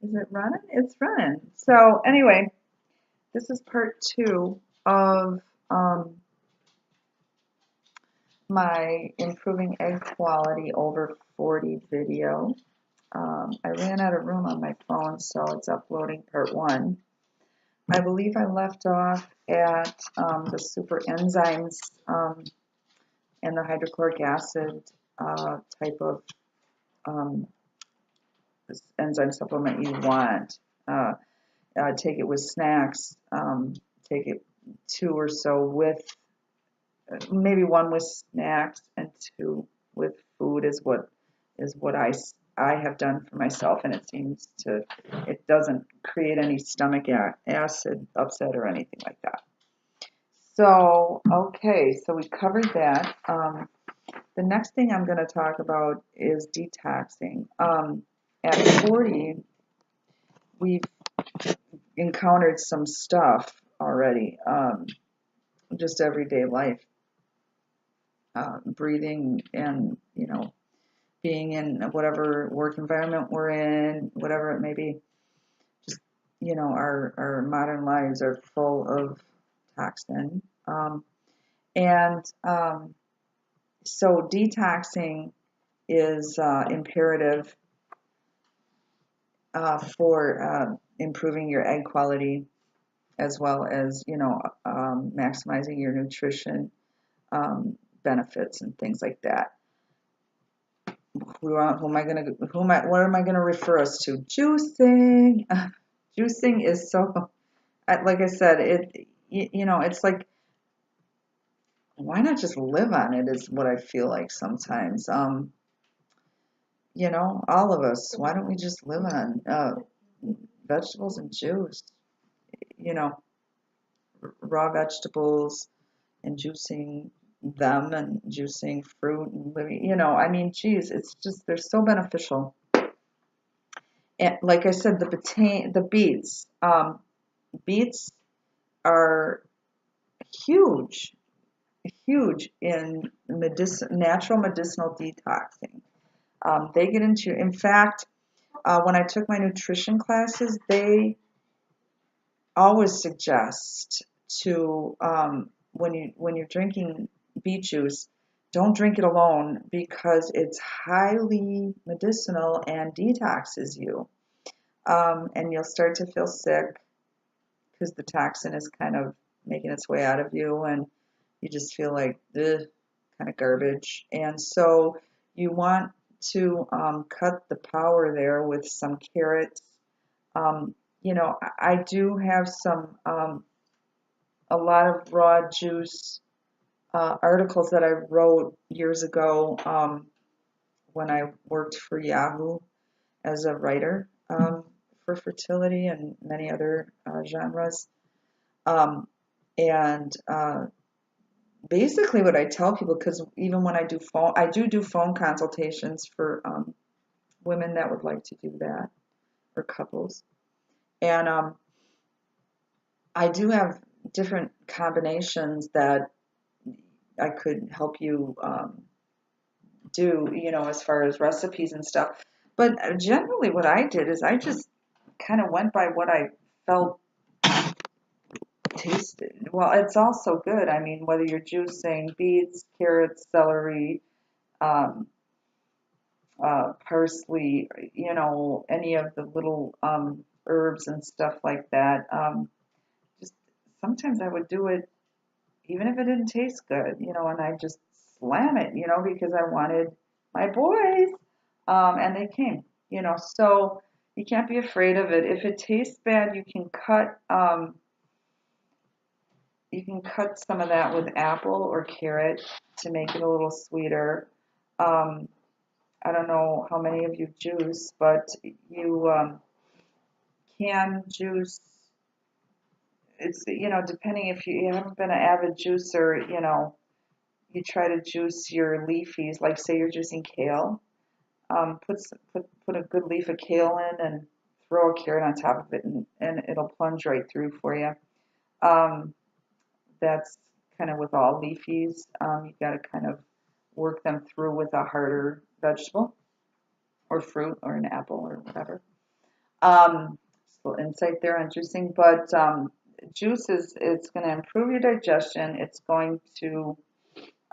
Is it running? It's running. So anyway, this is part two of my improving egg quality over 40 video. I ran out of room on my phone, so it's uploading part one. I believe I left off at the super enzymes and the hydrochloric acid type of um, enzyme supplement you want. Take it with snacks. Take it two or so with, maybe one with snacks and two with food is what I have done for myself, and it doesn't create any stomach acid upset or anything like that. So, okay, so we covered that. The next thing I'm going to talk about is detoxing. At 40, we've encountered some stuff already, just everyday life, breathing and, being in whatever work environment we're in, whatever it may be. Just, our modern lives are full of toxin. And so detoxing is imperative for improving your egg quality, as well as, maximizing your nutrition benefits and things like that. What am I going to refer us to? Juicing. Juicing is so, like I said, it's like, why not just live on it is what I feel like sometimes. All of us, why don't we just live on vegetables and juice? You know, raw vegetables and juicing them and juicing fruit and living, I mean, geez, it's just, they're so beneficial. And like I said, the beets, beets are huge, huge in natural medicinal detoxing. They get into, in fact, when I took my nutrition classes, they always suggest to, when you're drinking beet juice, don't drink it alone because it's highly medicinal and detoxes you. And you'll start to feel sick because the toxin is kind of making its way out of you, and you just feel like kind of garbage. And so you want to cut the power there with some carrots. I do have a lot of raw juice articles that I wrote years ago when I worked for Yahoo as a writer for fertility and many other genres. And basically what I tell people, because even when I do phone consultations for women that would like to do that, or couples. And I do have different combinations that I could help you do, as far as recipes and stuff. But generally what I did is I just kind of went by what I felt tasted. Well, it's also good. I mean, whether you're juicing beets, carrots, celery, um, parsley, any of the little herbs and stuff like that. Just sometimes I would do it even if it didn't taste good, and I just slam it, because I wanted my boys, and they came, so you can't be afraid of it. If it tastes bad, you can cut some of that with apple or carrot to make it a little sweeter. Um, I don't know how many of you juice, but you can juice. It's, depending if you haven't been an avid juicer, you try to juice your leafies, like say you're juicing kale. Put a good leaf of kale in and throw a carrot on top of it, and it'll plunge right through for you. That's kind of with all leafies. You've got to kind of work them through with a harder vegetable or fruit or an apple or whatever. little insight there on juicing, but juice is it's going to improve your digestion. It's going to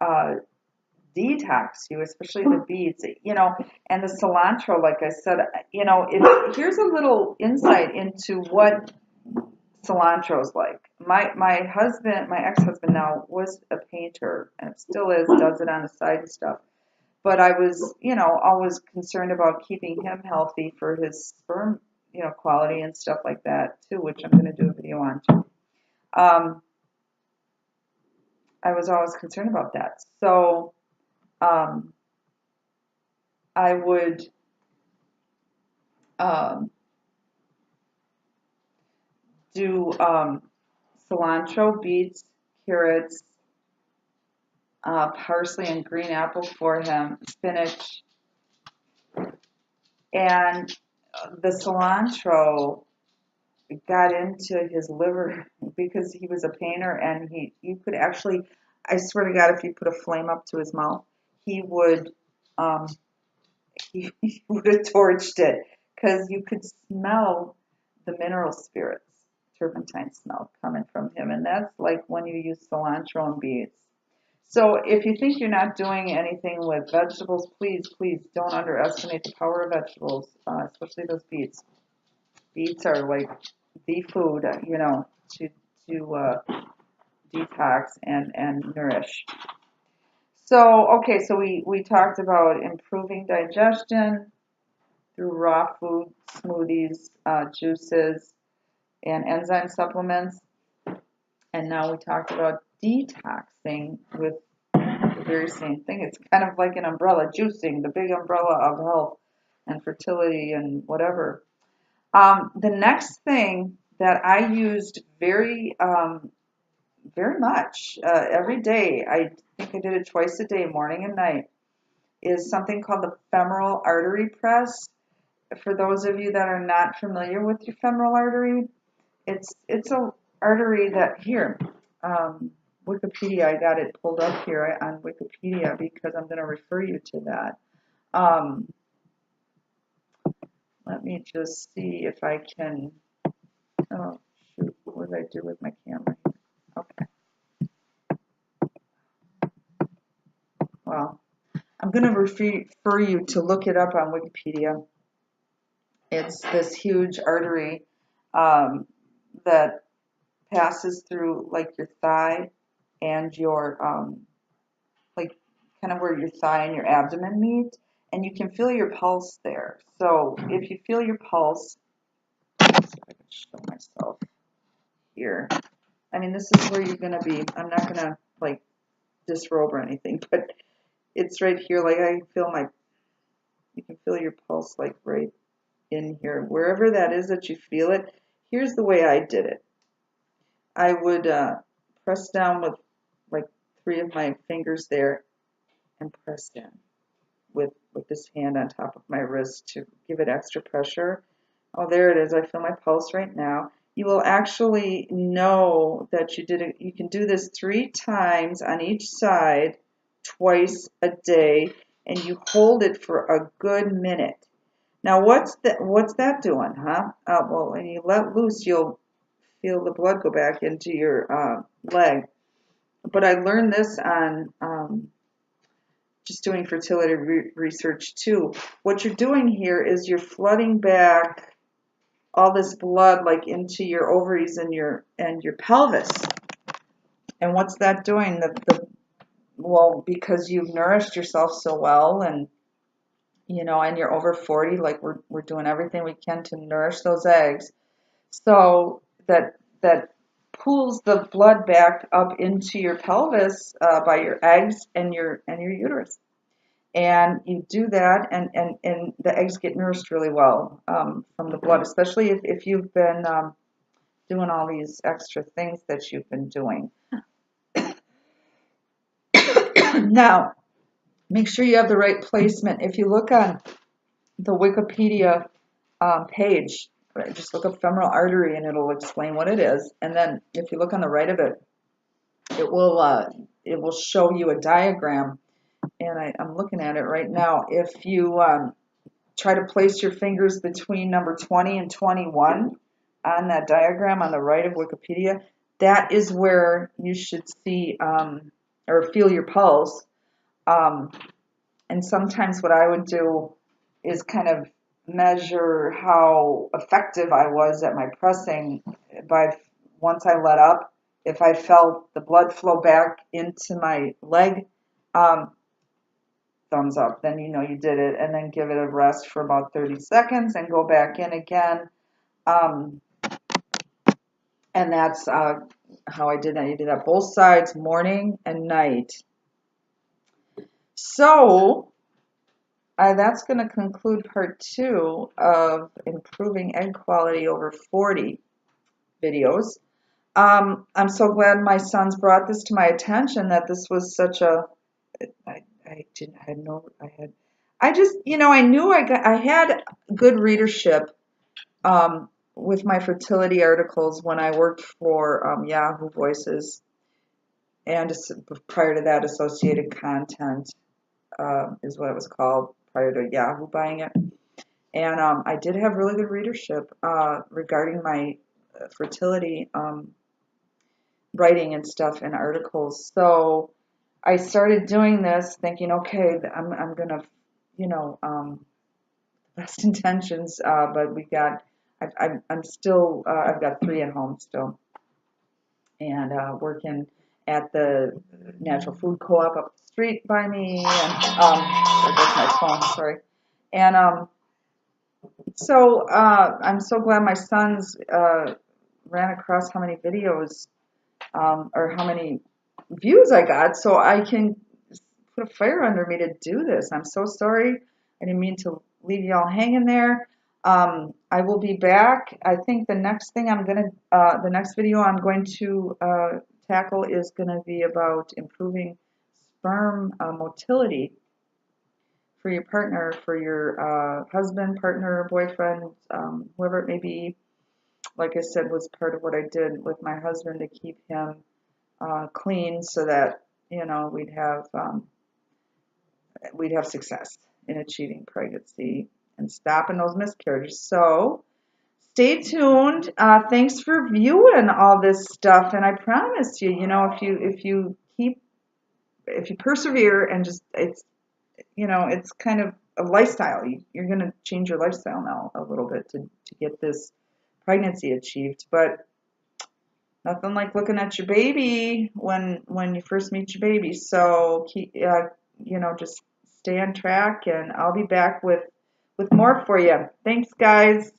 uh, detox you, especially the beets, and the cilantro. Like I said, here's a little insight into what cilantro is like. My husband, my ex-husband now was a painter and still is, does it on the side and stuff. But I was, always concerned about keeping him healthy for his sperm, quality and stuff like that too, which I'm going to do a video on too. Um, I was always concerned about that. So um, I would um, do cilantro, beets, carrots, parsley and green apple for him, spinach, and the cilantro got into his liver because he was a painter and you could actually, I swear to God, if you put a flame up to his mouth, he would um, he would have torched it because you could smell the mineral spirits, turpentine smell coming from him, and that's like when you use cilantro and beets. So if you think you're not doing anything with vegetables, please, please don't underestimate the power of vegetables, especially those beets. Beets are like the food, to detox and nourish. So, okay, so we talked about improving digestion through raw food, smoothies, juices, and enzyme supplements. And now we talked about detoxing with the very same thing. It's kind of like an umbrella, juicing, the big umbrella of health and fertility and whatever. The next thing that I used very much every day, I think I did it twice a day, morning and night, is something called the femoral artery press. For those of you that are not familiar with your femoral artery, it's a artery that here, Wikipedia, I got it pulled up here on Wikipedia because I'm going to refer you to that. Let me just see if I can. Oh shoot, what did I do with my camera? Okay, well, I'm going to refer you to look it up on Wikipedia. It's this huge artery um, that passes through like your thigh and your like kind of where your thigh and your abdomen meet, and you can feel your pulse there. So if you feel your pulse, let's see if I can show myself here. I mean, this is where you're gonna be. I'm not gonna like disrobe or anything, but it's right here. Like I feel you can feel your pulse like right in here, wherever that is that you feel it. Here's the way I did it. I would press down with like 3 of my fingers there and press in with this hand on top of my wrist to give it extra pressure. Oh, there it is. I feel my pulse right now. You will actually know that you did it. You can do this 3 times on each side, twice a day, and you hold it for a good minute. Now, what's that doing, huh? Well, when you let loose, you'll feel the blood go back into your leg. But I learned this on just doing fertility research too. What you're doing here is you're flooding back all this blood like into your ovaries and your pelvis. And what's that doing? Well, because you've nourished yourself so well, and and you're over 40, like we're doing everything we can to nourish those eggs. So that pulls the blood back up into your pelvis by your eggs and your uterus. And you do that, and the eggs get nourished really well from the blood, especially if you've been doing all these extra things that you've been doing. Now, make sure you have the right placement. If you look on the Wikipedia page, just look up femoral artery and it'll explain what it is. And then if you look on the right of it, it will show you a diagram. And I'm looking at it right now. If you try to place your fingers between number 20 and 21 on that diagram on the right of Wikipedia. That is where you should see or feel your pulse. And sometimes what I would do is kind of measure how effective I was at my pressing by once I let up. If I felt the blood flow back into my leg, um, thumbs up, then you know you did it, and then give it a rest for about 30 seconds and go back in again. Um, and that's how I did that. You did that both sides, morning and night. So that's going to conclude part 2 of improving egg quality over 40 videos. I'm so glad my sons brought this to my attention, that this was such a, I didn't, I had no, I had, I just, I knew I had good readership, with my fertility articles when I worked for Yahoo Voices, and prior to that, Associated Content is what it was called prior to Yahoo buying it. And I did have really good readership regarding my fertility writing and stuff and articles. So I started doing this thinking, okay, I'm going to, best intentions, but I'm still, I've got 3 at home still, and working at the natural food co-op up the street by me, and there goes my phone, sorry. And so I'm so glad my sons ran across how many videos or how many views I got, so I can put a fire under me to do this. I'm so sorry. I didn't mean to leave y'all hanging there. I will be back. I think the next thing the next video I'm going to tackle is going to be about improving sperm motility for your partner, for your husband, partner, boyfriend, whoever it may be. Like I said, was part of what I did with my husband to keep him clean, so that we'd have success in achieving pregnancy and stopping those miscarriages. So stay tuned. Thanks for viewing all this stuff, and I promise you, if you persevere and just it's kind of a lifestyle. You're going to change your lifestyle now a little bit to get this pregnancy achieved, but nothing like looking at your baby when you first meet your baby. So keep just stay on track, and I'll be back with more for you. Thanks, guys.